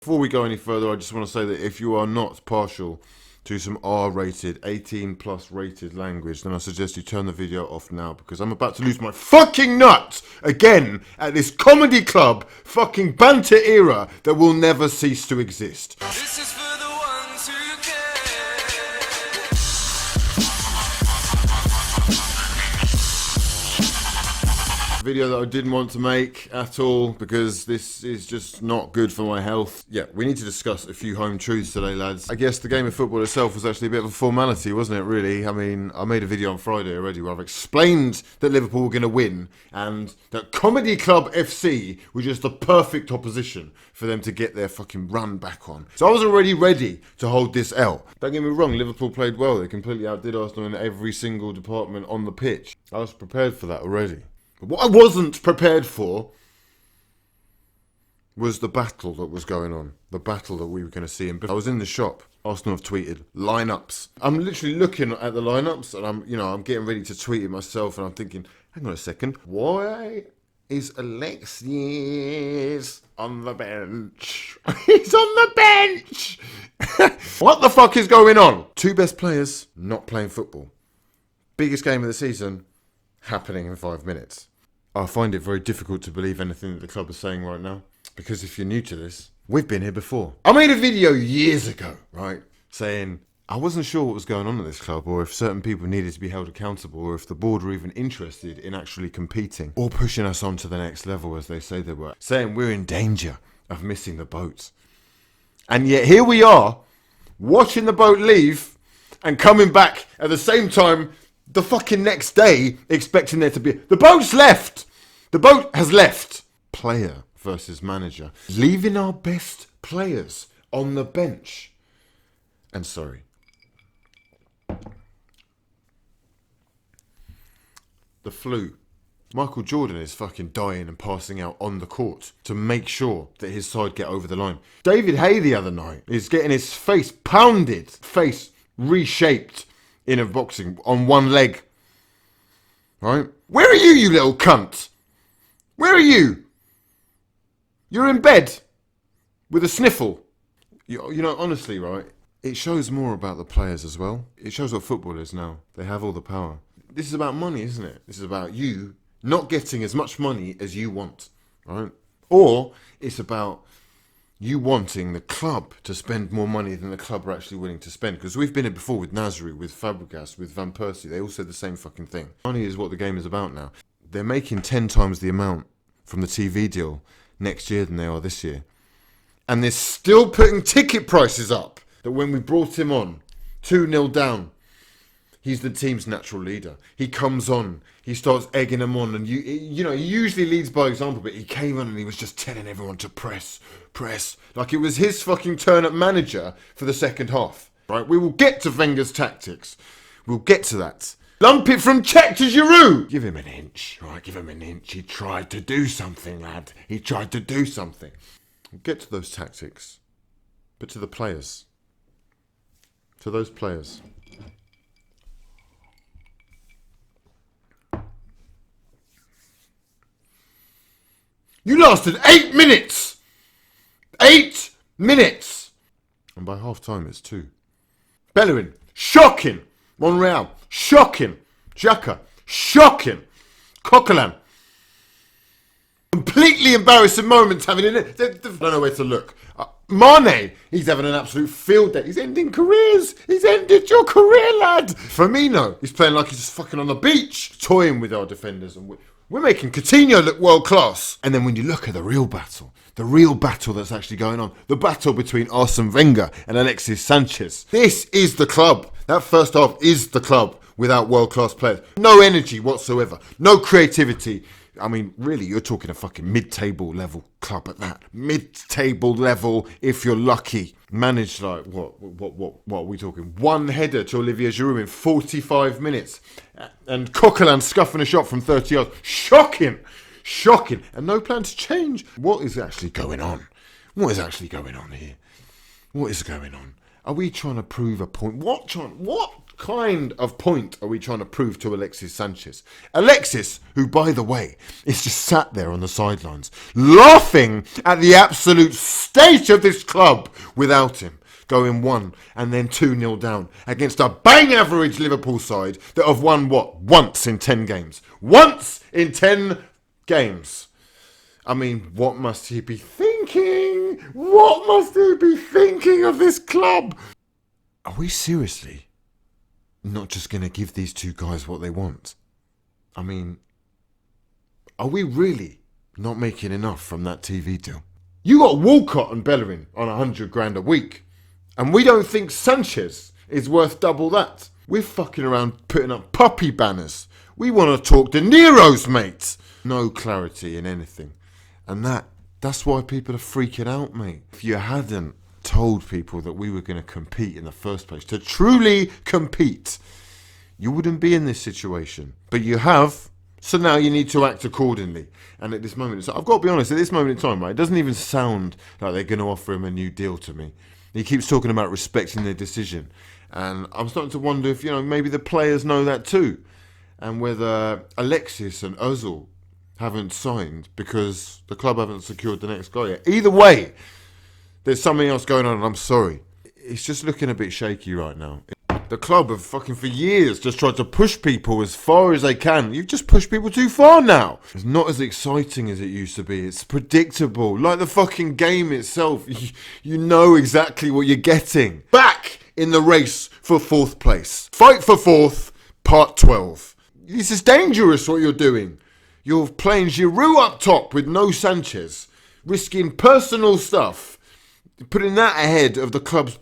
Before we go any further, I just want to say that if you are not partial to some R-rated, 18 plus rated language, then I suggest you turn the video off now, because I'm about to lose my fucking nuts again at this comedy club fucking banter era that will never cease to exist. This is for the ones who care. Video that I didn't want to make at all, because this is just not good for my health. Yeah, we need to discuss a few home truths today, lads. I guess the game of football itself was actually a bit of a formality, wasn't it, really? I mean, I made a video on Friday already where I've explained that Liverpool were going to win and that Comedy Club FC were just the perfect opposition for them to get their fucking run back on. So I was already ready to hold this L. Don't get me wrong, Liverpool played well. They completely outdid Arsenal in every single department on the pitch. I was prepared for that already. But what I wasn't prepared for was the battle that was going on. The battle that we were going to see. And I was in the shop. Arsenal have tweeted lineups. I'm literally looking at the lineups and I'm getting ready to tweet it myself, and I'm thinking, hang on a second, why is Alexis on the bench? He's on the bench! What the fuck is going on? Two best players not playing football. Biggest game of the season happening in 5 minutes. I find it very difficult to believe anything that the club is saying right now, because if you're new to this, we've been here before. I made a video years ago, right, saying I wasn't sure what was going on at this club, or if certain people needed to be held accountable, or if the board were even interested in actually competing or pushing us on to the next level, as they say they were, saying we're in danger of missing the boat. And yet here we are, watching the boat leave and coming back at the same time the fucking next day, expecting there to be... The boat's left! The boat has left. Player versus manager. Leaving our best players on the bench. And sorry. The flu. Michael Jordan is fucking dying and passing out on the court to make sure that his side get over the line. David Hay the other night is getting his face pounded, face reshaped in a boxing on one leg. Right? Where are you, you little cunt? Where are you? You're in bed with a sniffle. You know, honestly, right? It shows more about the players as well. It shows what football is now. They have all the power. This is about money, isn't it? This is about you not getting as much money as you want, right? Or it's about you wanting the club to spend more money than the club are actually willing to spend. Because we've been here before with Nasri, with Fabregas, with Van Persie. They all said the same fucking thing. Money is what the game is about now. They're making 10 times the amount from the TV deal next year than they are this year. And they're still putting ticket prices up. That when we brought him on, 2-0 down, he's the team's natural leader. He comes on, he starts egging them on, and you know, he usually leads by example, but he came on and he was just telling everyone to press, like it was his fucking turn at manager for the second half. Right? We will get to Wenger's tactics. We'll get to that. Lump it from Czech to Giroud. Give him an inch, right? Give him an inch. He tried to do something, lad. He tried to do something. We'll get to those tactics, but to the players. To those players. You lasted 8 minutes! 8 minutes! And by half time it's 2. Bellerin, shocking! Monreal, shocking! Xhaka, shocking! Coquelin. Completely embarrassing moments having in it. I don't know where to look. Mane, he's having an absolute field day. He's ending careers. He's ended your career, lad. Firmino, he's playing like he's just fucking on the beach, toying with our defenders. And we're making Coutinho look world class. And then when you look at the real battle that's actually going on, the battle between Arsène Wenger and Alexis Sanchez. This is the club. That first half is the club without world class players. No energy whatsoever. No creativity. I mean, really, you're talking a fucking mid-table level club at that. Mid-table level, if you're lucky. Managed like, what are we talking? One header to Olivier Giroud in 45 minutes. And Coquelin scuffing a shot from 30 yards. Shocking! Shocking! And no plan to change. What is actually going on? What is actually going on here? What is going on? Are we trying to prove a point? What kind of point are we trying to prove to Alexis Sanchez? Alexis, who, by the way, is just sat there on the sidelines, laughing at the absolute state of this club without him, going 1 and then 2-0 down against a bang average Liverpool side that have won, what, once in 10 games. Once in 10 games. I mean, what must he be thinking? What must he be thinking of this club? Are we seriously not just going to give these two guys what they want? I mean, are we really not making enough from that TV deal? You got Walcott and Bellerin on 100 grand a week, and we don't think Sanchez is worth double that. We're fucking around putting up puppy banners. We want to talk De Niro's, mate. No clarity in anything. And that's why people are freaking out, mate. If you hadn't told people that we were going to compete in the first place, to truly compete, you wouldn't be in this situation. But you have, so now you need to act accordingly. And at this moment, I've got to be honest, at this moment in time, right, it doesn't even sound like they're going to offer him a new deal to me. He keeps talking about respecting their decision. And I'm starting to wonder if, maybe the players know that too. And whether Alexis and Ozil haven't signed because the club haven't secured the next guy yet. Either way, there's something else going on, and I'm sorry. It's just looking a bit shaky right now. The club have fucking for years just tried to push people as far as they can. You've just pushed people too far now. It's not as exciting as it used to be. It's predictable. Like the fucking game itself. You know exactly what you're getting. Back in the race for 4th place. Fight for 4th, part 12. This is dangerous what you're doing. You're playing Giroud up top with no Sanchez, risking personal stuff, putting that ahead of the club's...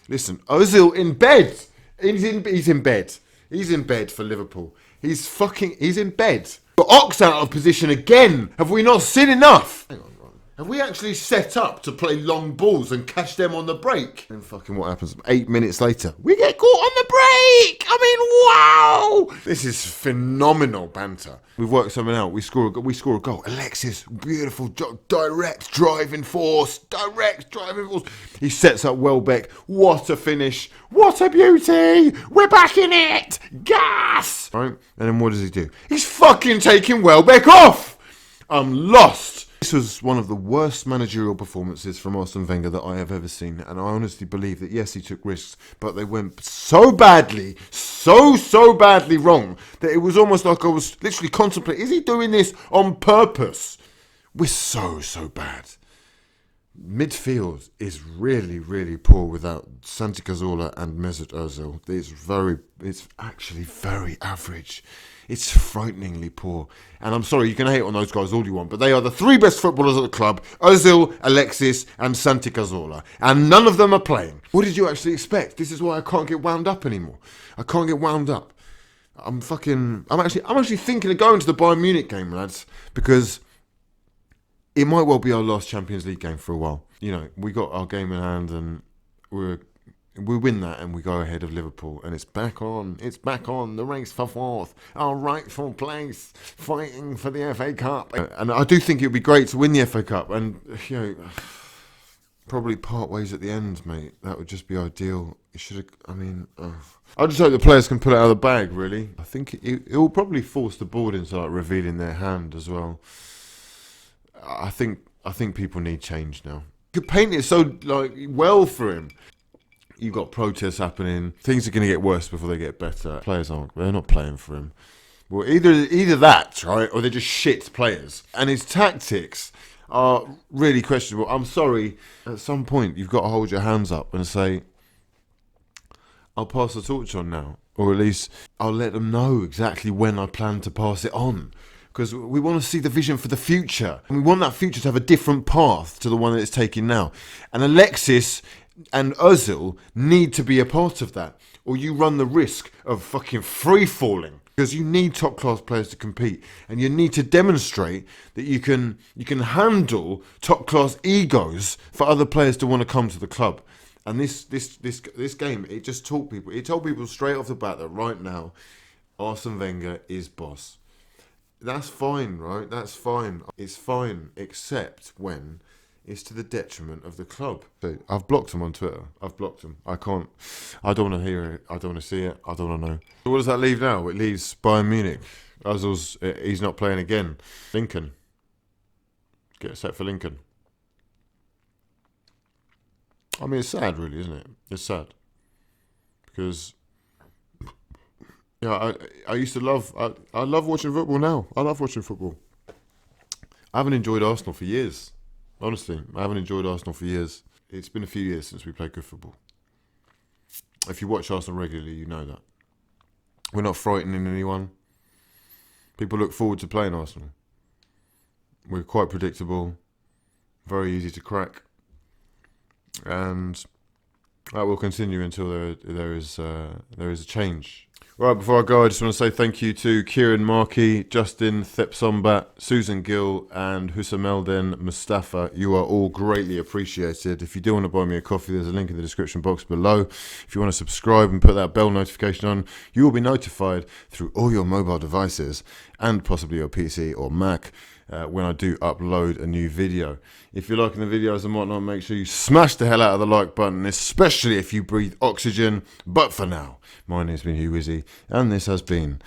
Listen, Ozil in bed. He's in bed. He's in bed for Liverpool. He's in bed. But Ox out of position again. Have we not seen enough? Hang on, Ron. Have we actually set up to play long balls and catch them on the break? And fucking what happens? 8 minutes later, we get caught on the break. I mean, wow! This is phenomenal banter. We've worked something out. We score a goal. Alexis, beautiful, direct driving force. He sets up Welbeck. What a finish. What a beauty. We're back in it. Gas! Right? And then what does he do? He's fucking taking Welbeck off. I'm lost. This was one of the worst managerial performances from Arsène Wenger that I have ever seen, and I honestly believe that yes, he took risks, but they went so badly, so badly wrong that it was almost like I was literally contemplating, is he doing this on purpose? We're so bad. Midfield is really poor without Santi Cazorla and Mesut Ozil. It's actually very average. It's frighteningly poor. And I'm sorry, you can hate on those guys all you want, but they are the 3 best footballers at the club: Ozil, Alexis, and Santi Cazorla. And none of them are playing. What did you actually expect? This is why I can't get wound up anymore. I can't get wound up. I'm actually thinking of going to the Bayern Munich game, lads, because it might well be our last Champions League game for a while. We got our game in hand, and we win that and we go ahead of Liverpool, and it's back on the race for 4th, our rightful place, fighting for the FA Cup. And I do think it would be great to win the FA Cup, and probably part ways at the end, mate. That would just be ideal. It should have, I just hope the players can pull it out of the bag, really. I think it will probably force the board into revealing their hand as well. I think people need change now. You could paint it so well for him. You've got protests happening. Things are going to get worse before they get better. Players they're not playing for him. Well, either that, right, or they're just shit players. And his tactics are really questionable. I'm sorry. At some point, you've got to hold your hands up and say, I'll pass the torch on now. Or at least I'll let them know exactly when I plan to pass it on. Because we want to see the vision for the future. And we want that future to have a different path to the one that it's taking now. And Alexis and Ozil need to be a part of that, or you run the risk of fucking free-falling, because you need top-class players to compete, and you need to demonstrate that you can handle top-class egos for other players to want to come to the club. And this game, it just told people straight off the bat that right now, Arsène Wenger is boss. That's fine, right? That's fine. It's fine, except when is to the detriment of the club. So I've blocked him on Twitter. I've blocked him. I don't want to hear it. I don't want to see it. I don't want to know. So what does that leave now? It leaves Bayern Munich. Ozil's, he's not playing again. Lincoln. Get set for Lincoln. I mean, it's sad, really, isn't it? It's sad. Because, yeah, I used to love, I love watching football now. I love watching football. I haven't enjoyed Arsenal for years. Honestly, I haven't enjoyed Arsenal for years. It's been a few years since we played good football. If you watch Arsenal regularly, you know that. We're not frightening anyone. People look forward to playing Arsenal. We're quite predictable, very easy to crack, and that will continue until there is a change. Right, before I go, I just want to say thank you to Kieran Markey, Justin Thepsombat, Susan Gill, and Husameldin Mustafa. You are all greatly appreciated. If you do want to buy me a coffee, there's a link in the description box below. If you want to subscribe and put that bell notification on, you will be notified through all your mobile devices and possibly your PC or Mac when I do upload a new video. If you're liking the videos and whatnot, make sure you smash the hell out of the like button, especially if you breathe oxygen. But for now, my name's been hughwizzy, and this has been